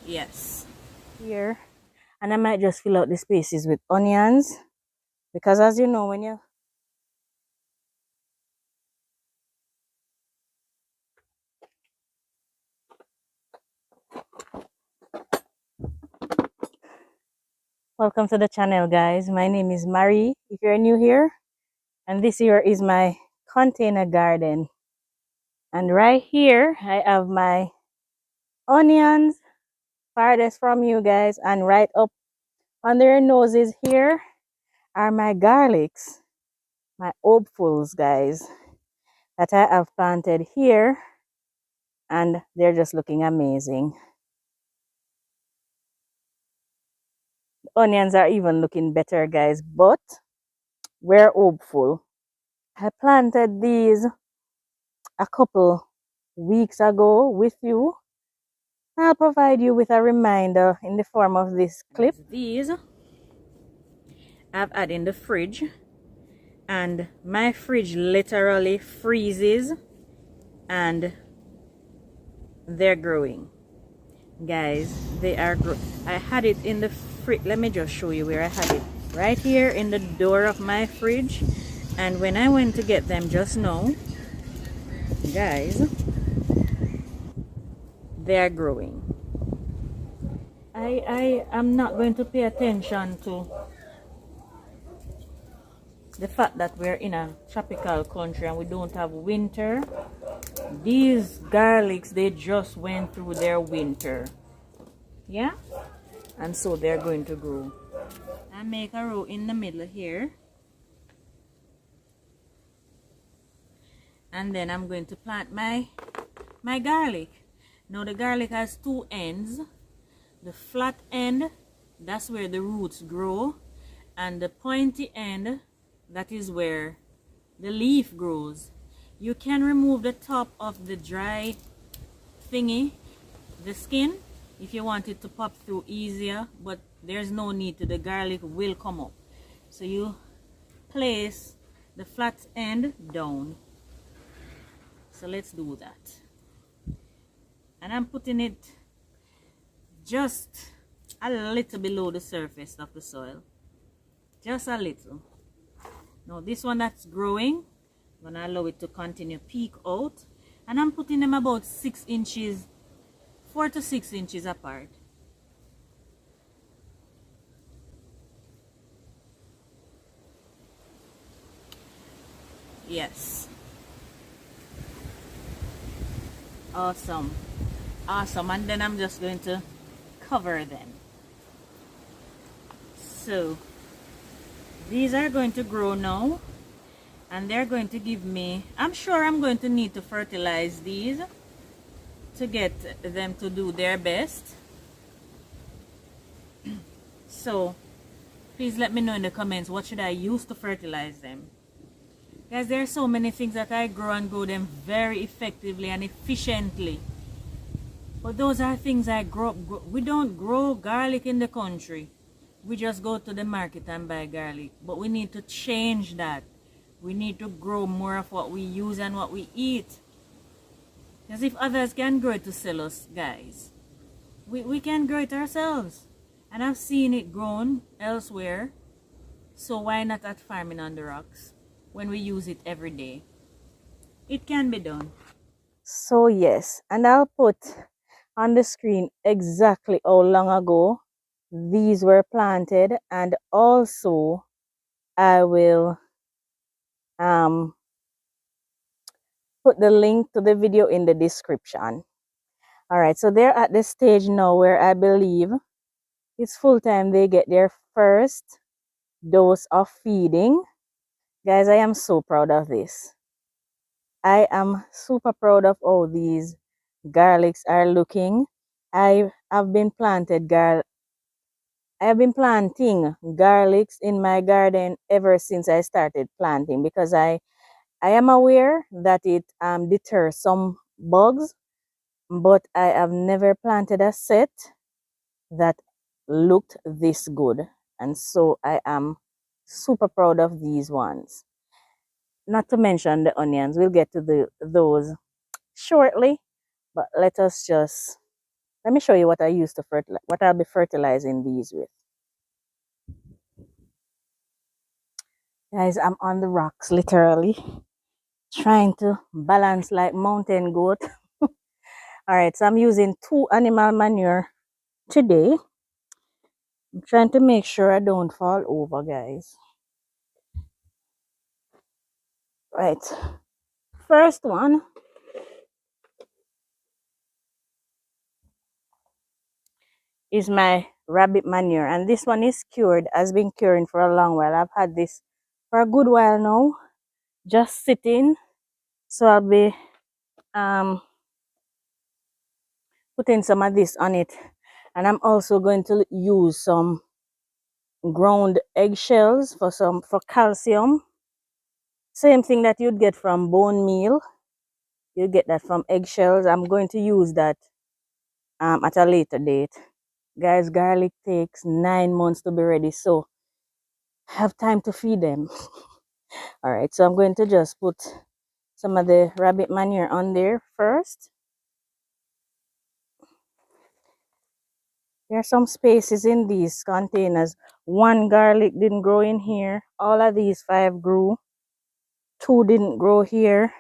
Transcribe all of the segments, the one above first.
Yes. Here. And I might just fill out the spaces with onions. Because as you know, when you welcome to the channel, guys. My name is Marie. If you're new here, and this here is my container garden. And right here, I have my onions, farthest from you guys, and right up under your noses here are my garlics, my hopefuls, guys, that I have planted here, and they're just looking amazing. The onions are even looking better, guys, but we're hopeful. I planted these a couple weeks ago with you. I'll provide you with a reminder in the form of this clip. These I've had in the fridge, and my fridge literally freezes and they're growing, guys. They are I had it in the fridge. Let me just show you where I had it. Right here in the door of my fridge, and when I went to get them just now, guys, they're growing. I am not going to pay attention to the fact that we're in a tropical country and we don't have winter. These garlics, they just went through their winter, yeah, and so they're going to grow. I make a row in the middle here, and then I'm going to plant my garlic. Now the garlic has two ends. The flat end, that's where the roots grow, and the pointy end, that is where the leaf grows. You can remove the top of the dry thingy, the skin, if you want it to pop through easier, but there's no need to. The garlic will come up. So you place the flat end down. So let's do that. And I'm putting it just a little below the surface of the soil, just a little. Now this one that's growing, I'm gonna allow it to continue peek out, and I'm putting them about 6 inches, 4 to 6 inches apart. Yes. Awesome. Awesome. And then I'm just going to cover them. So these are going to grow now, and they're going to give me, I'm sure I'm going to need to fertilize these to get them to do their best. So please let me know in the comments, what should I use to fertilize them? Guys, there are so many things that I grow and grow them very effectively and efficiently. But those are things I grow. We don't grow garlic in the country. We just go to the market and buy garlic. But we need to change that. We need to grow more of what we use and what we eat. Because if others can grow it to sell us, guys, we can grow it ourselves. And I've seen it grown elsewhere. So why not at Farming on the Rocks when we use it every day? It can be done. So yes, and I'll put on the screen exactly how long ago these were planted, and also I will put the link to the video in the description. All right, so they're at the stage now where I believe it's full time they get their first dose of feeding. Guys, I am so proud of this. I am super proud of how these garlics are looking. I have been planting garlics in my garden ever since I started planting, because I am aware that it deters some bugs, but I have never planted a set that looked this good, and so I am super proud of these ones. Not to mention the onions. We'll get to those shortly, but let us just Let me show you what I use to fertilize, what I'll be fertilizing these with. Guys, I'm on the rocks, literally, trying to balance like mountain goat. All right, so I'm using 2 animal manure today. I'm trying to make sure I don't fall over, guys. Right, first one is my rabbit manure, and this one is cured, has been curing for a long while. I've had this for a good while now, just sitting. So I'll be putting some of this on it, and I'm also going to use some ground eggshells for calcium. Same thing that you'd get from bone meal, you get that from eggshells. I'm going to use that at a later date. Guys, garlic takes 9 months to be ready, so have time to feed them. All right, so I'm going to just put some of the rabbit manure on there first. There are some spaces in these containers. 1 garlic didn't grow in here. All of these 5 grew. 2 didn't grow here.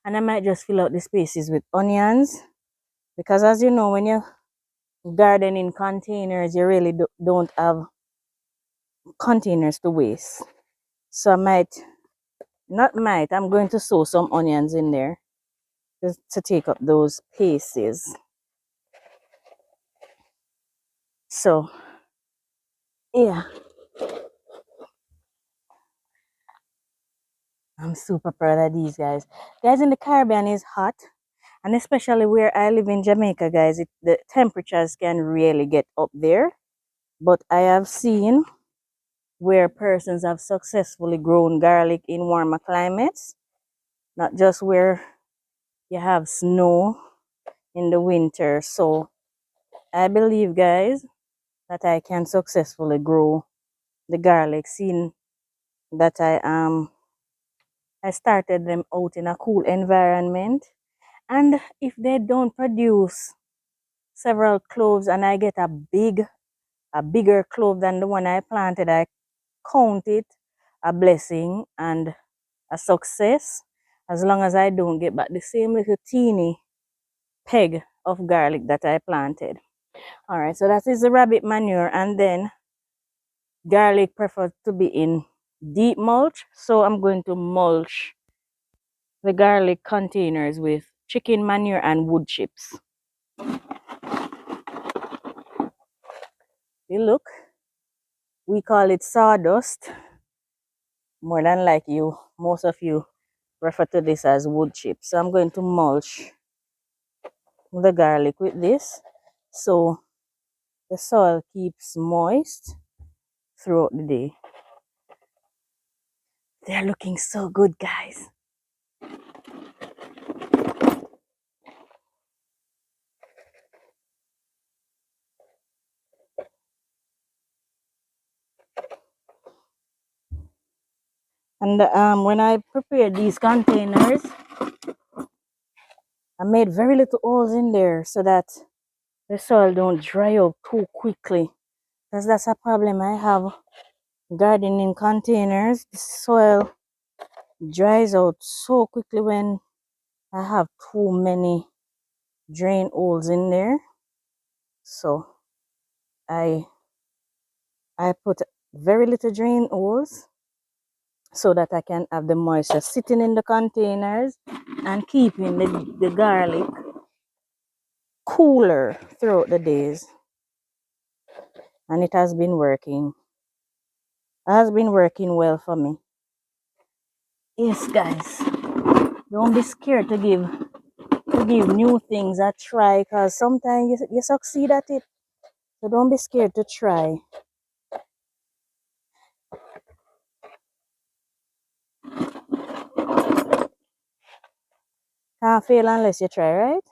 And I might just fill out the spaces with onions. Because as you know, when you garden in containers, you really don't have containers to waste. So I'm going to sow some onions in there just to take up those spaces. So, yeah. I'm super proud of these guys. Guys, in the Caribbean is hot. And especially where I live in Jamaica, guys, the temperatures can really get up there. But I have seen where persons have successfully grown garlic in warmer climates. Not just where you have snow in the winter. So I believe, guys, that I can successfully grow the garlic, seeing that I started them out in a cool environment. And if they don't produce several cloves and I get a bigger clove than the one I planted, I count it a blessing and a success, as long as I don't get back the same little teeny peg of garlic that I planted. All right, so that is the rabbit manure. And then garlic prefers to be in deep mulch, so I'm going to mulch the garlic containers with chicken manure and wood chips. You look, we call it sawdust. More than like most of you refer to this as wood chips. So I'm going to mulch the garlic with this, so the soil keeps moist throughout the day. They're looking so good, guys. And when I prepared these containers, I made very little holes in there so that the soil don't dry out too quickly. Because that's a problem I have gardening containers. The soil dries out so quickly when I have too many drain holes in there. So I put very little drain holes so that I can have the moisture sitting in the containers and keeping the garlic cooler throughout the days. And it has been working. It has been working well for me. Yes, guys. Don't be scared to give new things a try, because sometimes you succeed at it. So don't be scared to try. Can't fail unless you try, right?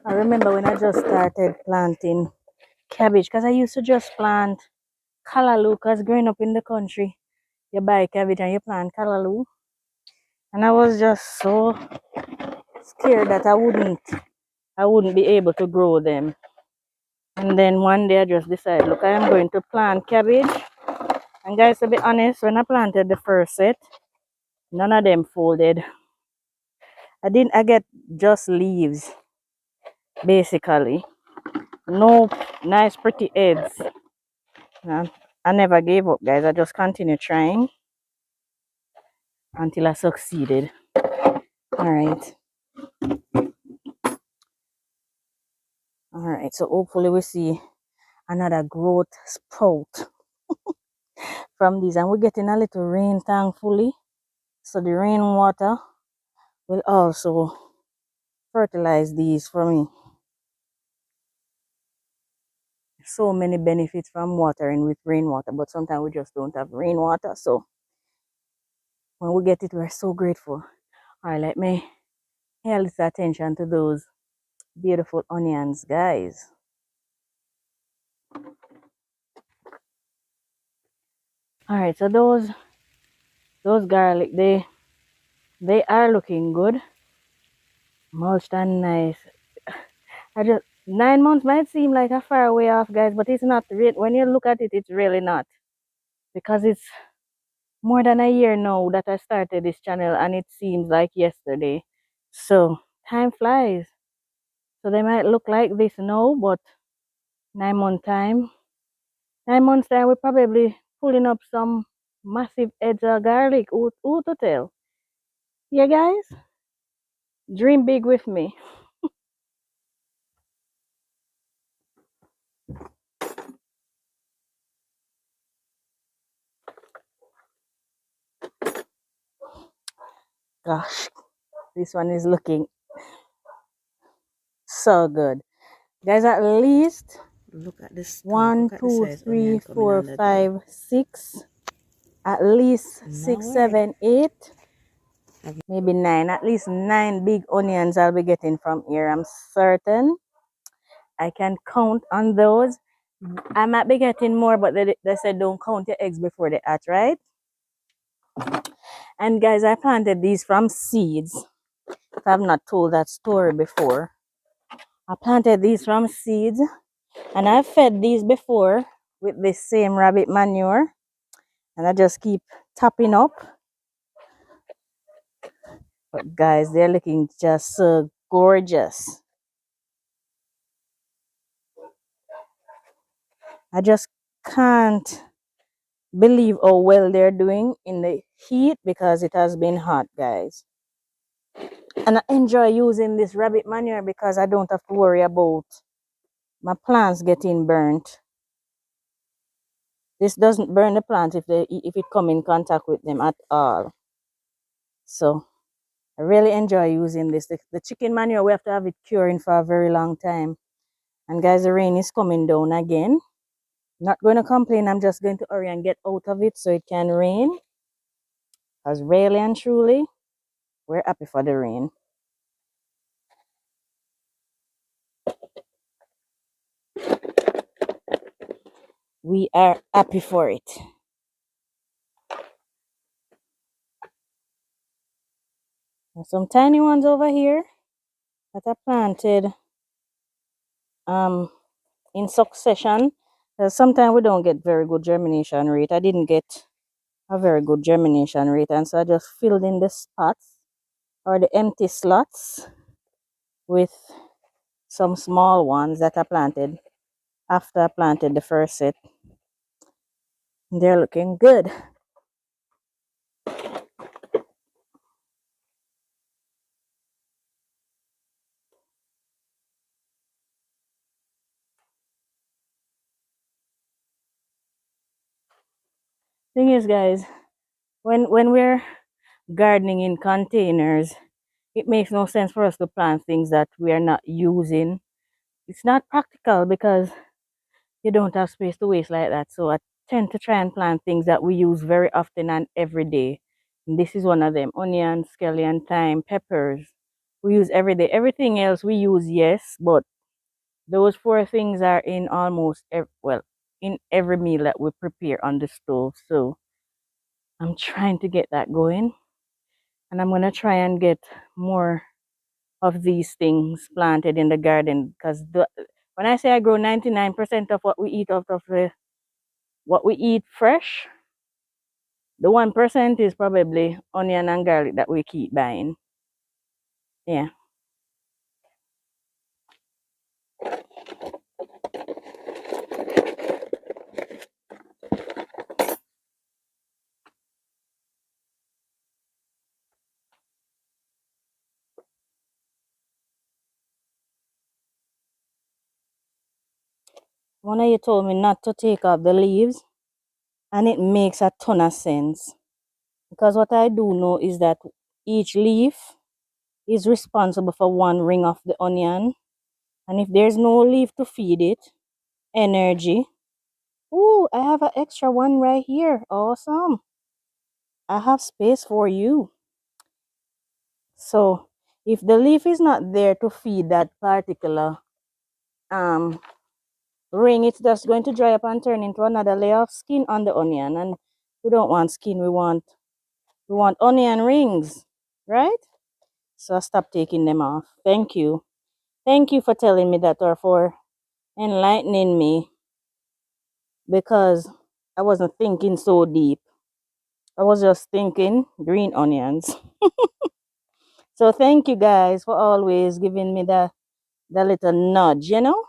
I remember when I just started planting cabbage, because I used to just plant callaloo, because growing up in the country, you buy cabbage and you plant callaloo. And I was just so scared that I wouldn't be able to grow them. And then one day I just decided, look, I am going to plant cabbage. And guys, to be honest, when I planted the first set, none of them folded. I get just leaves, basically. No nice pretty heads. And I never gave up, guys. I just continued trying until I succeeded. Alright. Alright, so hopefully we see another growth sprout from these. And we're getting a little rain, thankfully. So the rainwater will also fertilize these for me. So many benefits from watering with rainwater, but sometimes we just don't have rainwater. So when we get it, we're so grateful. Alright, let me pay a little attention to those beautiful onions, guys. Alright, so those garlic, they are looking good. Mulched and nice. 9 months might seem like a far way off, guys, but it's not. When you look at it, it's really not, because it's more than a year now that I started this channel, and it seems like yesterday. So time flies. So they might look like this now, but 9 months time, we're probably pulling up some massive heads of garlic. Who to tell? Yeah, guys, dream big with me. Gosh, this one is looking so good, guys. At least Look at this. 1, 2, 3, 4, 5, 6. At least 6, 7, 8, maybe 9. At least 9 big onions I'll be getting from here. I'm certain I can count on those. I might be getting more, but they said don't count your eggs before they hatch, right? And guys, I planted these from seeds. If I've not told that story before, I planted these from seeds, and I've fed these before with this same rabbit manure, and I just keep topping up. But guys, they're looking just so gorgeous. I just can't believe how well they're doing in the heat, because it has been hot, guys. And I enjoy using this rabbit manure because I don't have to worry about my plants getting burnt. This doesn't burn the plant if it come in contact with them at all. So I really enjoy using this. The chicken manure, we have to have it curing for a very long time. And guys, the rain is coming down again. Not going to complain. I'm just going to hurry and get out of it so it can rain. Because really and truly, we're happy for the rain. We are happy for it. There's some tiny ones over here that I planted in succession. Sometimes we don't get very good germination rate. I didn't get a very good germination rate, and so I just filled in the spots or the empty slots with some small ones that I planted after I planted the first set. They're looking good. Thing is, guys, when we're gardening in containers, it makes no sense for us to plant things that we are not using. It's not practical because you don't have space to waste like that. So I tend to try and plant things that we use very often and every day. And this is one of them: onion, scallion, thyme, peppers. We use every day. Everything else we use, yes, but those 4 things are in almost in every meal that we prepare on the stove. So I'm trying to get that going. And I'm gonna try and get more of these things planted in the garden because when I say I grow 99% of what we eat out of what we eat fresh, the 1% is probably onion and garlic that we keep buying. Yeah. One of you told me not to take off the leaves, and it makes a ton of sense. Because what I do know is that each leaf is responsible for one ring of the onion. And if there's no leaf to feed it energy, ooh, I have an extra one right here. Awesome. I have space for you. So if the leaf is not there to feed that particular ring, it's just going to dry up and turn into another layer of skin on the onion. And we don't want skin, we want onion rings, right? So I stopped taking them off. Thank you. Thank you for telling me that, or for enlightening me, because I wasn't thinking so deep. I was just thinking green onions. So thank you guys for always giving me the little nudge, you know?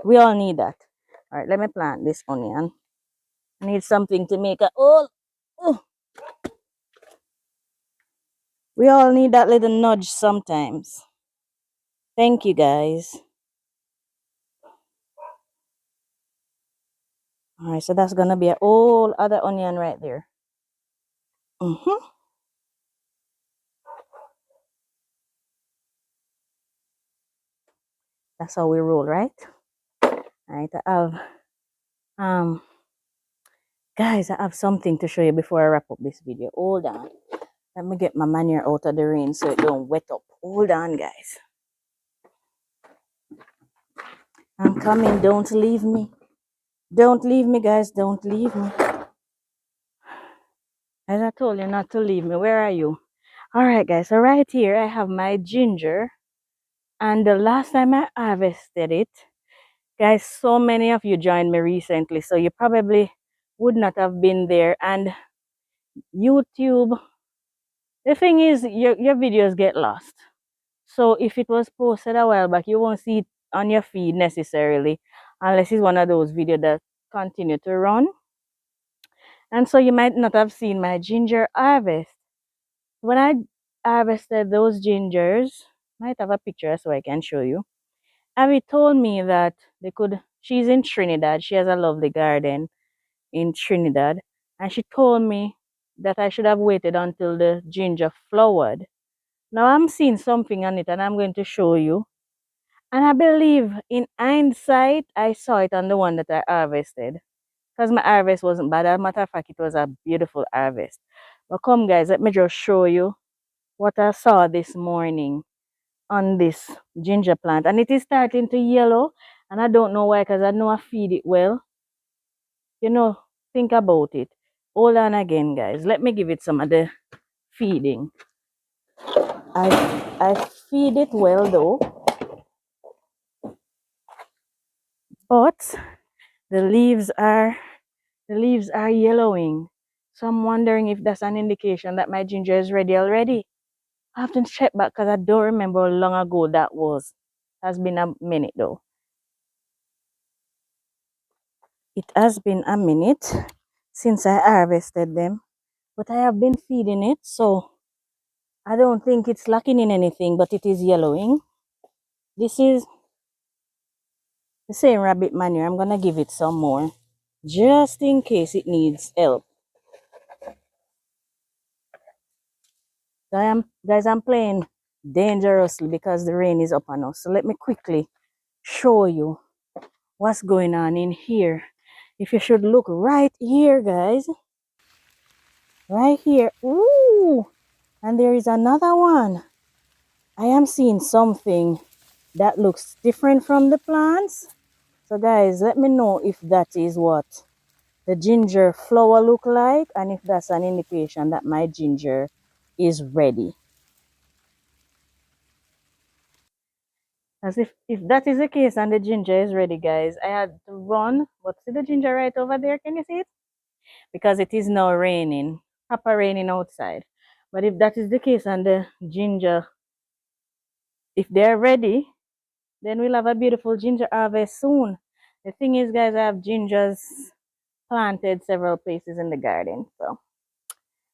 We all need that. All right, let me plant this onion. I need something to make a oh. We all need that little nudge sometimes. Thank you guys. All right, so that's gonna be a whole other onion right there. That's how we roll, right? All right, I have guys, I have something to show you before I wrap up this video. Hold on. Let me get my manure out of the rain so it don't wet up. Hold on, guys. I'm coming. Don't leave me. Don't leave me, guys. Don't leave me. As I told you not to leave me. Where are you? All right, guys. So right here, I have my ginger. And the last time I harvested it, guys, so many of you joined me recently. So you probably would not have been there. And YouTube, the thing is, your videos get lost. So if it was posted a while back, you won't see it on your feed necessarily, unless it's one of those videos that continue to run. And so you might not have seen my ginger harvest. When I harvested those gingers, might have a picture so I can show you. Abby told me that she's in Trinidad. She has a lovely garden in Trinidad. And she told me that I should have waited until the ginger flowered. Now I'm seeing something on it and I'm going to show you. And I believe in hindsight, I saw it on the one that I harvested. Because my harvest wasn't bad. As a matter of fact, it was a beautiful harvest. But come guys, let me just show you what I saw this morning on this ginger plant. And it is starting to yellow. And I don't know why, because I know I feed it well. You know, think about it. Hold on again, guys. Let me give it some of the feeding. I feed it well though. But the leaves are yellowing. So I'm wondering if that's an indication that my ginger is ready already. I have to check back because I don't remember how long ago that was. It has been a minute though. It has been a minute since I harvested them. But I have been feeding it, so I don't think it's lacking in anything, but it is yellowing. This is the same rabbit manure. I'm gonna give it some more, just in case it needs help. Guys, I'm playing dangerously because the rain is up on us. So let me quickly show you what's going on in here. If you should look right here, guys. Right here. Ooh! And there is another one. I am seeing something that looks different from the plants. So guys, let me know if that is what the ginger flower look like, and if that's an indication that my ginger is ready. As if that is the case and the ginger is ready, guys, I had to run. But see the ginger right over there? Can you see it? Because it is now raining, proper raining outside. But if that is the case and the ginger, if they're ready, then we'll have a beautiful ginger harvest soon. The thing is, guys, I have gingers planted several places in the garden. So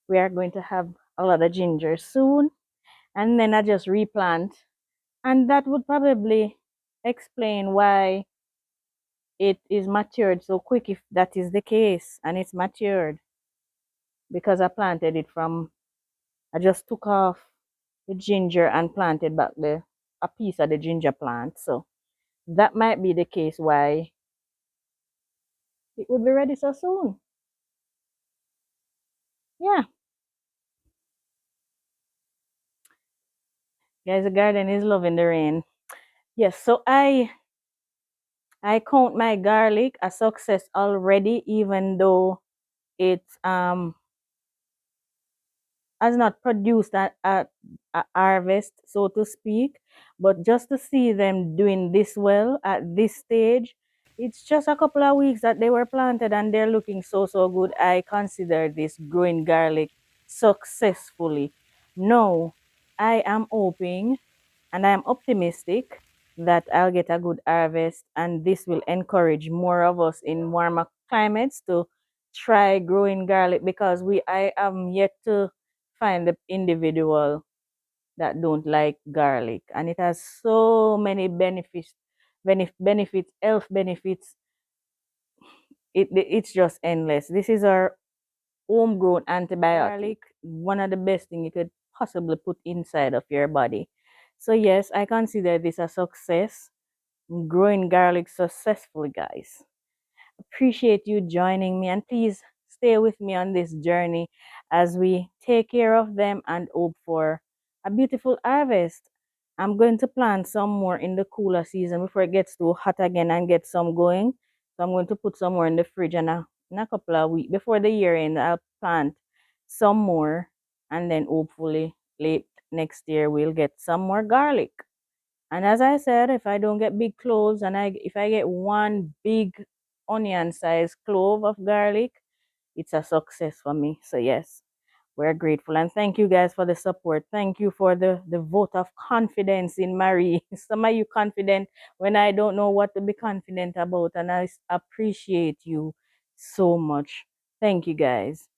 we are going to have a lot of ginger soon. And then I just replant. And that would probably explain why it is matured so quick if that is the case and it's matured, because I planted it from, I just took off the ginger and planted back a piece of the ginger plant. So that might be the case why it would be ready so soon. Yeah, guys, the garden is loving the rain. Yes, so I count my garlic a success already, even though it has not produced a harvest, so to speak. But just to see them doing this well at this stage, it's just a couple of weeks that they were planted and they're looking so good. I consider this growing garlic successfully. No, I am hoping and I am optimistic that I'll get a good harvest, and this will encourage more of us in warmer climates to try growing garlic, because I am yet to find the individual that don't like garlic, and it has so many benefits, health benefits. It's just endless. This is our homegrown antibiotic. Garlic, one of the best thing you could possibly put inside of your body. So yes, I consider this a success. Growing garlic successfully, guys. Appreciate you joining me, and please stay with me on this journey as we take care of them and hope for a beautiful harvest. I'm going to plant some more in the cooler season before it gets too hot again and get some going. So I'm going to put some more in the fridge, and in a couple of weeks before the year end, I'll plant some more, and then hopefully late next year we'll get some more garlic. And as I said, if I don't get big cloves, and if I get one big onion sized clove of garlic, it's a success for me. So yes, we're grateful, and thank you guys for the support. Thank you for the vote of confidence in Marie. Some of you confident when I don't know what to be confident about, and I appreciate you so much. Thank you guys.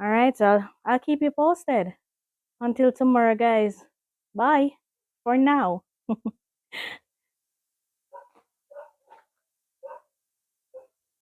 All right, so I'll keep you posted. Until tomorrow, guys. Bye for now.